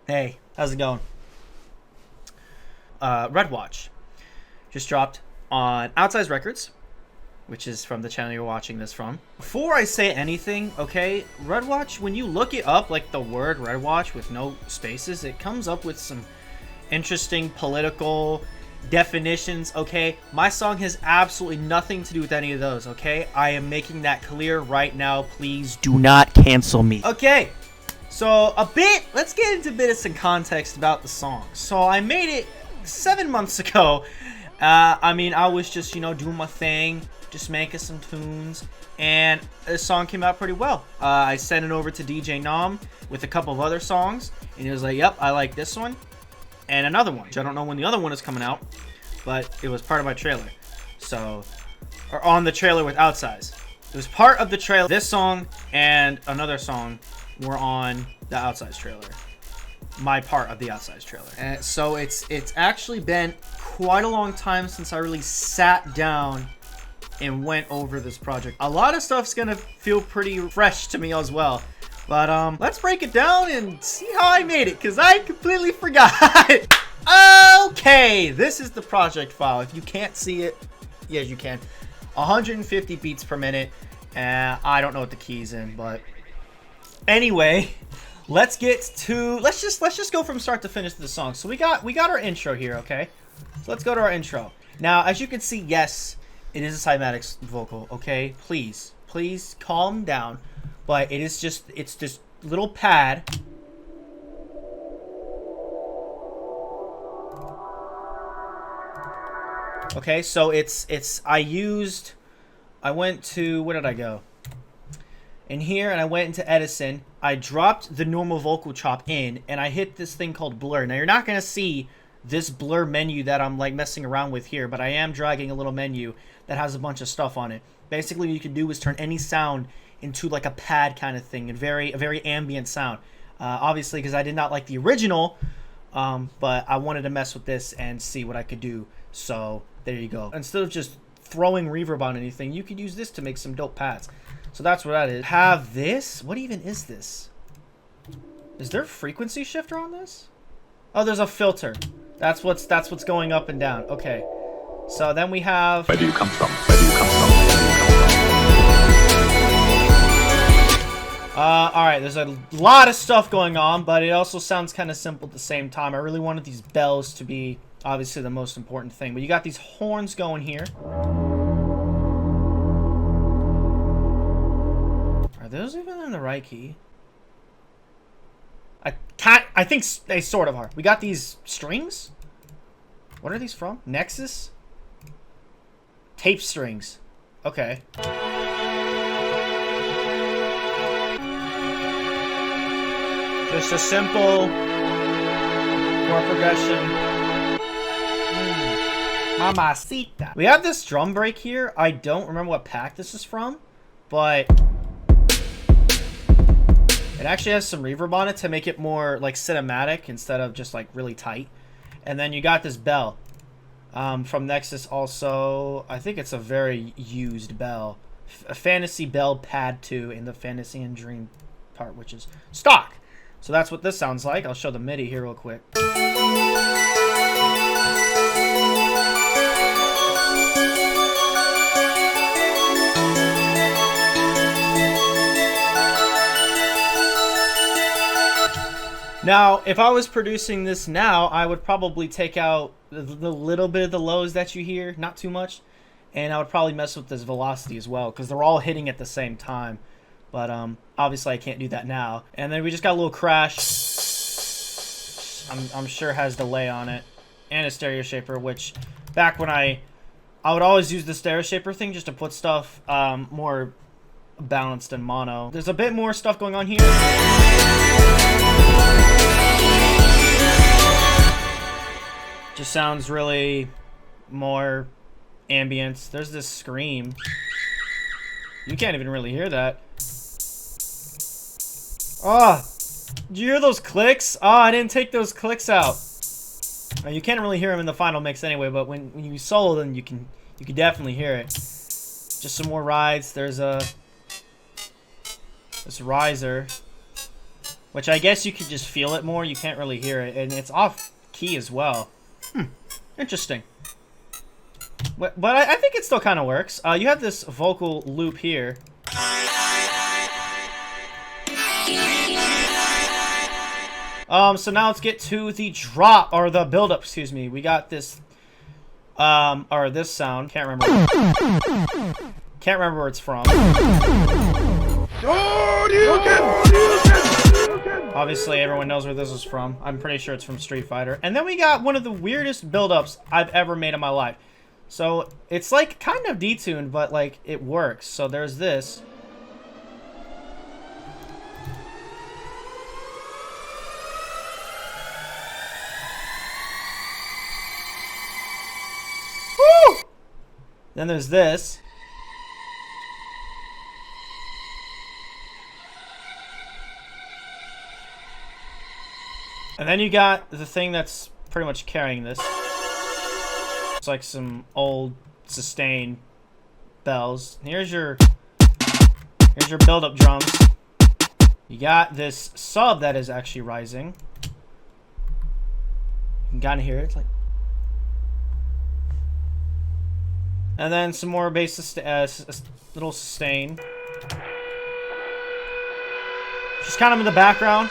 Hey, how's it going? REDWATCH just dropped on Outsize Records, which is from the channel you're watching this from. Before I say anything, okay, REDWATCH, when you look it up, like the word REDWATCH with no spaces, it comes up with some interesting political definitions, okay? My song has absolutely nothing to do with any of those, okay? I am making that clear right now. Please do not cancel me. Okay, so let's get into a bit of some context about the song. So I made it 7 months ago. I was just, doing my thing, just making some tunes, and the song came out pretty well. I sent it over to DJ Nom with a couple of other songs, and he was like, yep, I like this one, and another one. I don't know when the other one is coming out, but it was part of my trailer. Or on the trailer with Outsize. It was part of the trailer. This song and another song were on the Outsize trailer. My part of the Outsize trailer. And so it's actually been quite a long time since I really sat down and went over this project. A lot of stuff's gonna feel pretty fresh to me as well. But let's break it down and see how I made it, because I completely forgot. Okay, this is the project file. If you can't see it, yes you can. 150 beats per minute. I don't know what the key's in, but anyway, let's just go from start to finish the song. So we got our intro here, okay? So let's go to our intro. Now, as you can see, yes, it is a cymatics vocal, okay? Please calm down. But it's this little pad. Okay, so I went to, where did I go? In here, and I went into Edison. I dropped the normal vocal chop in, and I hit this thing called blur. Now, you're not going to see this blur menu that I'm like messing around with here, but I am dragging a little menu that has a bunch of stuff on it. Basically, what you can do is turn any sound into like a pad kind of thing, and a very ambient sound. Obviously, because I did not like the original, but I wanted to mess with this and see what I could do. So there you go. Instead of just throwing reverb on anything, you could use this to make some dope pads. So that's what that is. Have this. What even is this? Is there a frequency shifter on this? Oh, there's a filter. That's what's going up and down. Okay. So then we have. Where do you come from? Where do you come from? Where do you come from? Alright, there's a lot of stuff going on, but it also sounds kind of simple at the same time. I really wanted these bells to be, obviously, the most important thing. But you got these horns going here. Are those even in the right key? I think they sort of are. We got these strings. What are these from? Nexus? Tape strings. Okay. Just a simple chord progression. Mamacita. We have this drum break here. I don't remember what pack this is from, but it actually has some reverb on it to make it more like cinematic instead of just like really tight. And then you got this bell from Nexus also. I think it's a very used bell. A Fantasy Bell Pad 2 in the Fantasy and Dream part, which is stock. So that's what this sounds like. I'll show the MIDI here real quick. Now, if I was producing this now, I would probably take out the little bit of the lows that you hear, not too much, and I would probably mess with this velocity as well, because they're all hitting at the same time. But obviously I can't do that now. And then we just got a little crash. I'm sure has delay on it, and a stereo shaper, which back when I would always use the stereo shaper thing just to put stuff more balanced in mono. There's a bit more stuff going on here. Just sounds really more ambient. There's this scream. You can't even really hear that. Oh, did you hear those clicks? Oh, I didn't take those clicks out. You can't really hear them in the final mix anyway, but when you solo them, you can definitely hear it. Just some more rides. There's this riser. which I guess you could just feel it more. You can't really hear it, and it's off key as well. Interesting. But I think it still kind of works. You have this vocal loop here. So now let's get to the drop, or the build-up, excuse me. We got this, or this sound. Can't remember where it's from. Obviously, everyone knows where this is from. I'm pretty sure it's from Street Fighter. And then we got one of the weirdest build-ups I've ever made in my life. So, it's like kind of detuned, but like it works. So there's this. Woo! Then there's this. And then you got the thing that's pretty much carrying this. It's like some old sustain bells. Here's your build-up drums. You got this sub that is actually rising. You can kind of hear it. It's like, and then some more bass, little sustain. Just kind of in the background.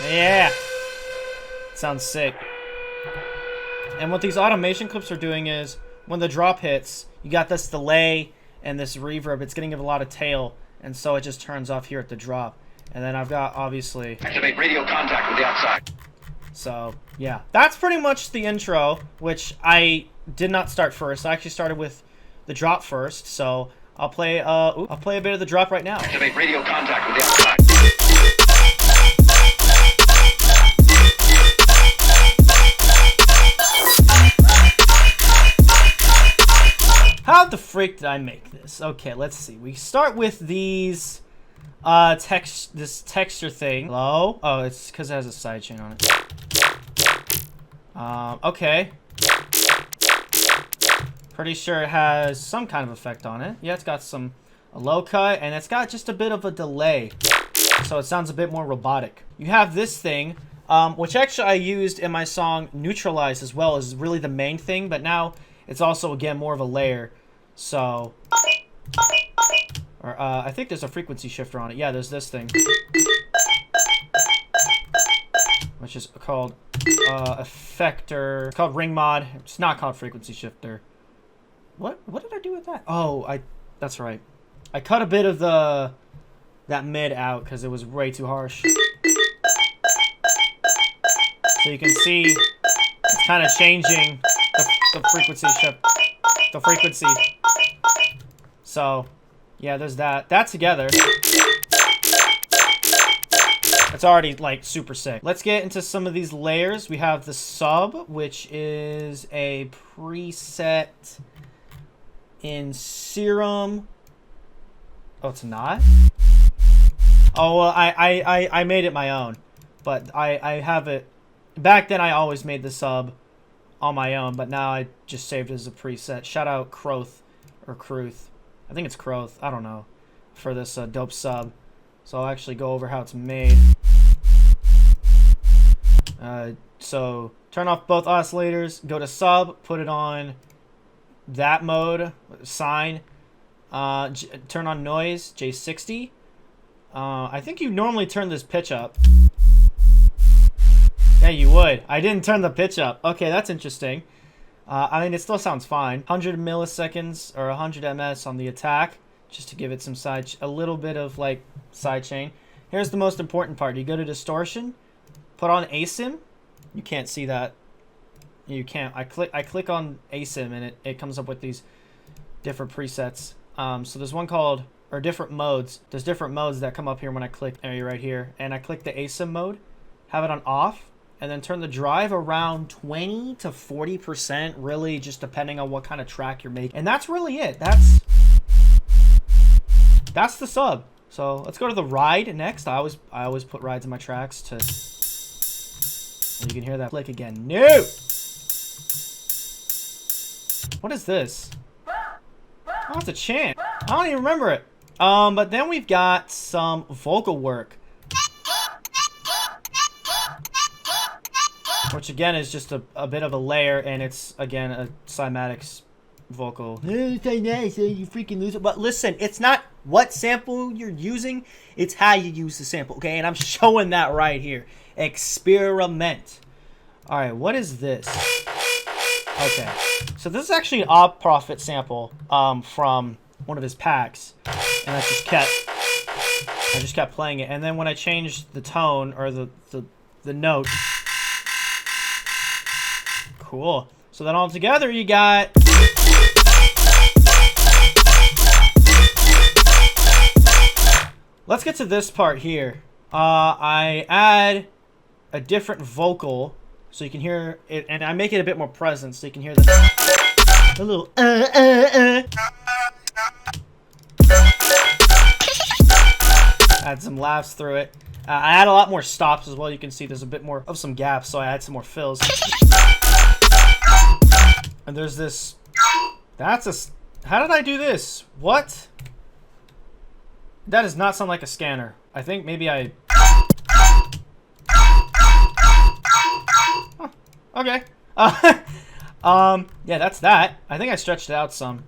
Yeah. Sounds sick. And what these automation clips are doing is, when the drop hits, you got this delay and this reverb. It's getting a lot of tail, and so it just turns off here at the drop. And then I've got, obviously, activate radio contact with the outside. So, yeah. That's pretty much the intro, which I did not start first. I actually started with the drop first, so I'll play a bit of the drop right now. Activate radio contact with the outside. How the freak did I make this? Okay, let's see. We start with these this texture thing. Hello? Oh, it's because it has a sidechain on it. Okay. Pretty sure it has some kind of effect on it. Yeah, it's got a low cut, and it's got just a bit of a delay. So it sounds a bit more robotic. You have this thing, which actually I used in my song Neutralize as well, as really the main thing, but now it's also, again, more of a layer. So, or I think there's a frequency shifter on it. Yeah, there's this thing, which is called effector. It's called ring mod. It's not called frequency shifter. What did I do with that? Oh, that's right. I cut a bit of that mid out because it was way too harsh. So you can see it's kind of changing the frequency shift. The frequency. So, yeah, there's that. That together, it's already, like, super sick. Let's get into some of these layers. We have the sub, which is a preset in Serum. Oh, it's not? Oh, well, I made it my own. But I have it. Back then, I always made the sub on my own, but now I just saved it as a preset. Shout out Croth, or Kruth. I think it's Croth. I don't know. For this dope sub. So I'll actually go over how it's made. So turn off both oscillators. Go to sub. Put it on that mode. Sine. Turn on noise. J60. I think you normally turn this pitch up. Yeah, you would. I didn't turn the pitch up. Okay, that's interesting. I mean, it still sounds fine. 100 milliseconds or 100 ms on the attack, just to give it some a little bit of like sidechain. Here's the most important part. You go to distortion, put on asim. You can't see that. You can't. I click on asim, and it comes up with these different presets. So there's one called, or different modes. There's different modes that come up here when I click area right here, and I click the asim mode, have it on off. And then turn the drive around 20 to 40%, really just depending on what kind of track you're making. And that's really it. That's the sub. So let's go to the ride next. I always put rides in my tracks to. And you can hear that click again. No. What is this? Oh, it's a chant. I don't even remember it. But then we've got some vocal work. which again is just a bit of a layer, and it's again a cymatics vocal. It's so nice, you freaking lose it. But listen, it's not what sample you're using, it's how you use the sample, okay? And I'm showing that right here. Experiment. All right, what is this? Okay, so this is actually an Op Profit sample from one of his packs, and I just kept playing it. And then when I changed the tone or the note, cool. So then all together you got. Let's get to this part here. I add a different vocal so you can hear it, and I make it a bit more present so you can hear the little Add some laughs through it. I add a lot more stops as well. You can see there's a bit more of some gaps, so I add some more fills. And there's this. That's a. How did I do this? What? That does not sound like a scanner. I think maybe I. Huh, okay. Yeah, that's that. I think I stretched it out some.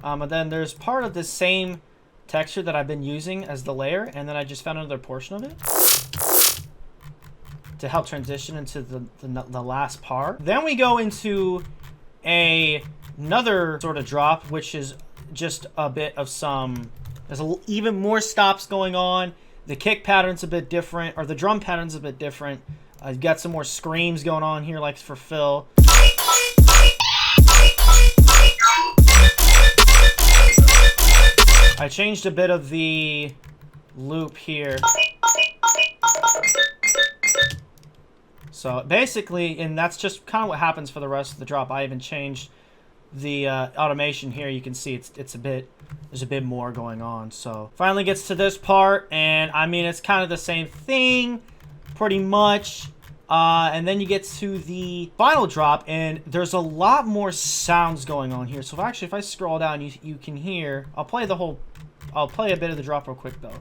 And then there's part of the same texture that I've been using as the layer, and then I just found another portion of it to help transition into the last part. Then we go into another sort of drop, which is just a bit of some. There's even more stops going on. The kick pattern's a bit different, or the drum pattern's a bit different. I've got some more screams going on here, like for Phil. I changed a bit of the loop here. So basically, and that's just kind of what happens for the rest of the drop. I even changed the automation here. You can see it's a bit, there's a bit more going on. So finally gets to this part, and I mean, it's kind of the same thing pretty much. And then you get to the final drop, and there's a lot more sounds going on here. So if I scroll down, you can hear. I'll play a bit of the drop real quick though.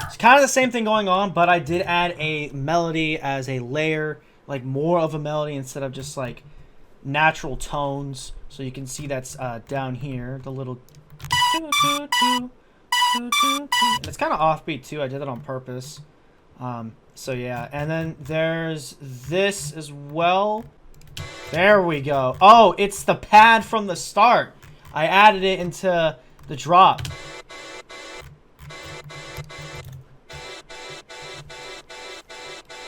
It's kind of the same thing going on, but I did add a melody as a layer, like more of a melody instead of just like natural tones. So you can see that's down here, the little. It's kind of offbeat too. I did that on purpose. So yeah, and then there's this as well. There we go. Oh, it's the pad from the start. I added it into the drop.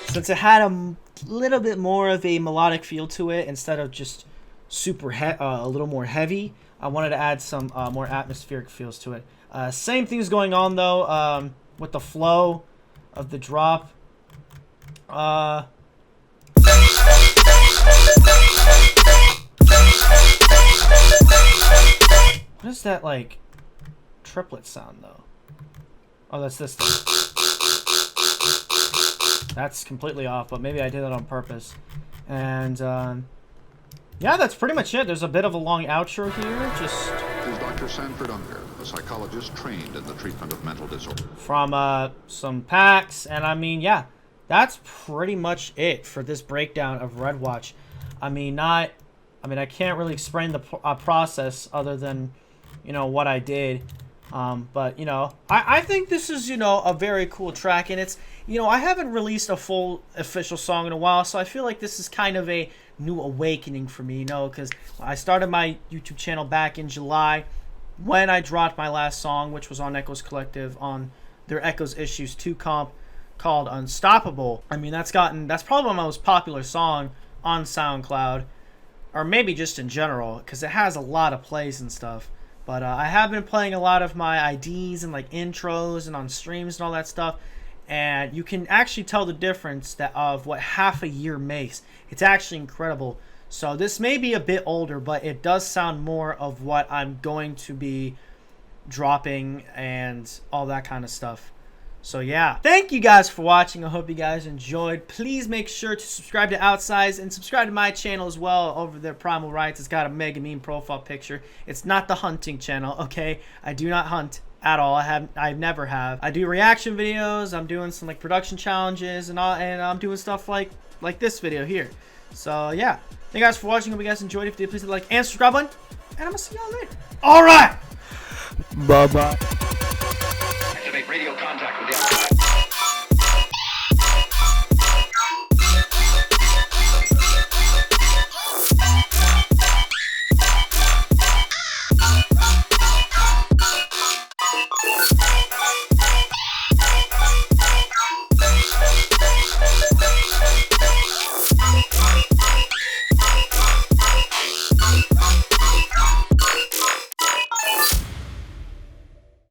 Since it had a little bit more of a melodic feel to it instead of just super a little more heavy, I wanted to add some more atmospheric feels to it. Same things going on though with the flow of the drop. What is that like triplet sound though? Oh, that's this thing. That's completely off, but maybe I did that on purpose. And yeah, that's pretty much it. There's a bit of a long outro here. Just is Dr. Sanford Unger, a psychologist trained in the treatment of mental disorder. From some packs, and I mean, yeah, that's pretty much it for this breakdown of REDWATCH. I mean, I can't really explain the process other than, you know, what I did. But, you know, I think this is, you know, a very cool track, and it's, you know, I haven't released a full official song in a while, so I feel like this is kind of a new awakening for me, you know, because I started my YouTube channel back in July when I dropped my last song, which was on Echoes Collective on their Echoes Issues 2 comp called Unstoppable. I mean, that's probably my most popular song on SoundCloud, or maybe just in general, because it has a lot of plays and stuff. But I have been playing a lot of my IDs and like intros and on streams and all that stuff, and you can actually tell the difference of what half a year makes. It's actually incredible. So this may be a bit older, but it does sound more of what I'm going to be dropping and all that kind of stuff. So yeah, thank you guys for watching. I hope you guys enjoyed. Please make sure to subscribe to Outsize and subscribe to my channel as well over there, Primal Rights. It's got a mega meme profile picture. It's not the hunting channel, okay? I do not hunt. at all. I've never have. I do reaction videos. I'm doing some like production challenges and I'm doing stuff like this video here. So yeah, thank you guys for watching. Hope you guys enjoyed. If you did, please hit the like and subscribe button, and I'm gonna see y'all later. All right, Bye bye.